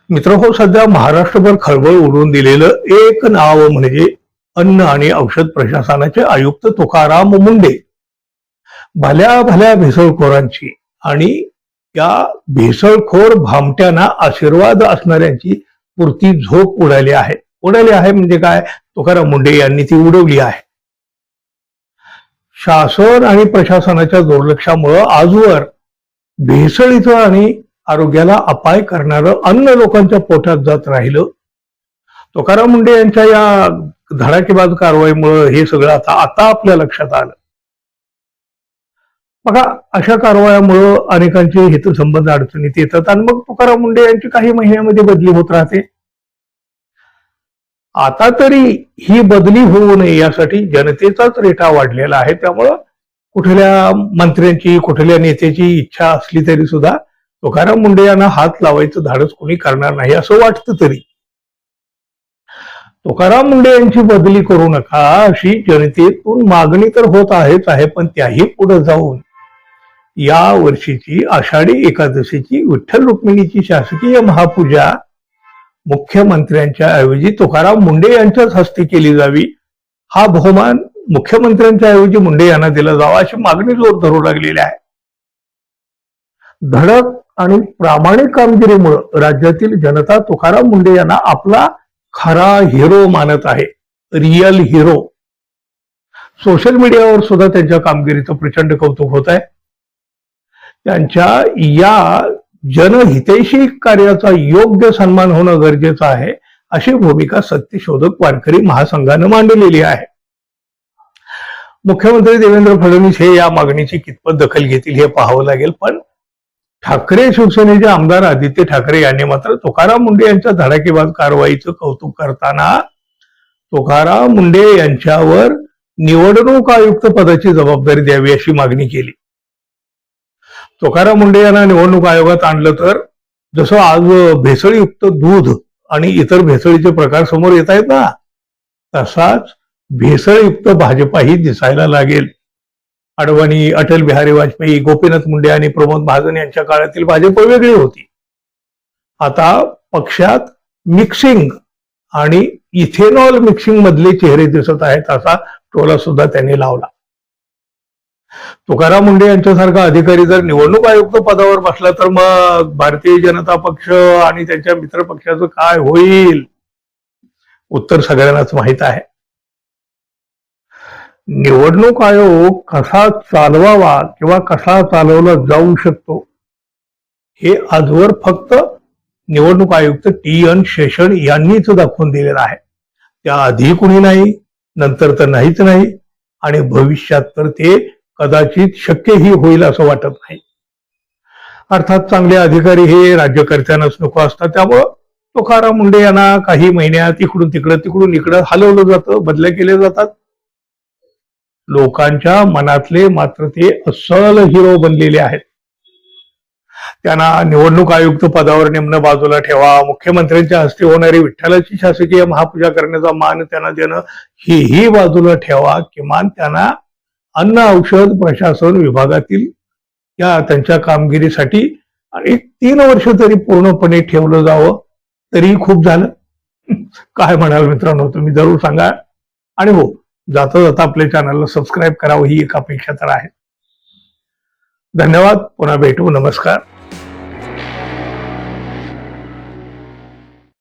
मित्रहो, सध्या महाराष्ट्रभर खळबळ उडवून दिलेलं एक नाव म्हणजे अन्न आणि औषध प्रशासनाचे आयुक्त तुकाराम मुंढे. भल्या भल्या भेसळखोरांची आणि या भेसळखोर भामट्यांना आशीर्वाद असणाऱ्यांची पुरती झोप उडाली आहे. म्हणजे काय, तुकाराम मुंढे यांनी ती उडवली आहे. शासन आणि प्रशासनाच्या दुर्लक्षामुळं आजवर भेसळीचं आणि आरोग्याला अपाय करणारं अन्न लोकांच्या पोटात जात राहिलं. तुकाराम मुंढे यांच्या या धडाकेबाज कारवाईमुळे हे सगळं आता आपल्या लक्षात आलं. बघा, अशा कारवायामुळं अनेकांचे हितसंबंध अडचणीत येतात आणि मग तुकाराम मुंढे यांची काही महिन्यामध्ये बदली होत राहते. आता तरी ही बदली होऊ नये यासाठी जनतेचाच रेटा वाढलेला आहे. त्यामुळं कुठल्या मंत्र्यांची, कुठल्या नेत्याची इच्छा असली तरी सुद्धा तुकाराम मुंढे यांना हात लावायचं धाडस कोणी करणार नाही असं वाटतं. तरी तुकाराम मुंढे यांची बदली करू नका अशी जनतेतून मागणी तर होत आहे. पण त्याही पुढे जाऊन या वर्षीची आषाढी एकादशीची विठ्ठल रुक्मिणीची शासकीय महापूजा मुख्यमंत्र्यांच्या ऐवजी तुकाराम मुंढे यांच्याच हस्ते केली जावी. हा बहुमान मुख्यमंत्र्यांच्या ऐवजी मुंढे यांना दिला जावा अशी मागणी जोर धरू लागलेली आहे. धडक आणि प्रामाणिक कामगिरीमुळे राज्यातील जनता तुकाराम मुंढे यांना आपला खरा हिरो मानत आहे. Real hero. सोशल मीडियावर सुद्धा त्यांच्या कामगिरीचं प्रचंड कौतुक होत आहे. त्यांच्या या जनहितैषी कार्याचा योग्य सन्मान होणं गरजेचं आहे अशी भूमिका सत्यशोधक वारकरी महासंघानं मांडलेली आहे. मुख्यमंत्री देवेंद्र फडणवीस हे या मागणीची कितपत दखल घेतील हे पाहावं लागेल. पण ठाकरे शिवसेनेचे आमदार आदित्य ठाकरे यांनी मात्र तुकाराम मुंढे यांच्या धडाकेबाज कारवाईचं कौतुक करताना तुकाराम मुंढे यांच्यावर निवडणूक आयुक्त पदाची जबाबदारी द्यावी अशी मागणी केली. तुकाराम मुंढे यांना निवडणूक आयोगात आणलं तर जसं आज भेसळयुक्त दूध आणि इतर भेसळीचे प्रकार समोर येत आहेत ना, तसाच भेसळयुक्त भाजपाही दिसायला लागेल. अडवाणी, अटल बिहारी वाजपेयी, गोपीनाथ मुंडे आणि प्रमोद महाजन यांच्या काळातील भाजप वेगळी होती. आता पक्षात मिक्सिंग आणि इथेनॉल मिक्सिंग मधले चेहरे दिसत आहेत असा टोला सुद्धा त्यांनी लावला. तुकाराम मुंढे यांच्यासारखा अधिकारी जर निवडणूक आयुक्त पदावर बसला तर मग भारतीय जनता पक्ष आणि त्यांच्या मित्र पक्षाचं काय होईल? उत्तर सगळ्यांनाच माहित आहे. निवडणूक आयोग कसा चालवावा किंवा कसा चालवला जाऊ शकतो हे आजवर फक्त निवडणूक आयुक्त TN शेषन यांनीच दाखवून दिलेलं आहे. त्याआधी कुणी नाही, नंतर तर नाहीच नाही आणि भविष्यात तर ते कदाचित शक्यही होईल असं वाटत नाही. अर्थात चांगले अधिकारी हे राज्यकर्त्यांनाच नको असतात. त्यामुळं तुकाराम मुंढे यांना काही महिन्यात इकडून तिकडं हलवलं जातं, बदल्या केले जातात. लोकांच्या मनातले मात्र ते अस्सल हिरो बनलेले आहेत. त्यांना निवडणूक आयुक्त पदावर नेमणं बाजूला ठेवा, मुख्यमंत्र्यांच्या हस्ते होणारी विठ्ठलाची शासकीय महापूजा करण्याचा मान त्यांना देणं हेही बाजूला ठेवा. किमान त्यांना अन्न औषध प्रशासन विभागातील या त्यांच्या कामगिरीसाठी 3 वर्ष तरी पूर्णपणे ठेवलं जावं तरी खूप झालं. काय म्हणाल मित्रांनो, तुम्ही जरूर सांगा. आणि हो, जाता जाता आपल्या चॅनलला सबस्क्राईब करावं ही एक अपेक्षा तर आहे. धन्यवाद. पुन्हा भेटू. नमस्कार.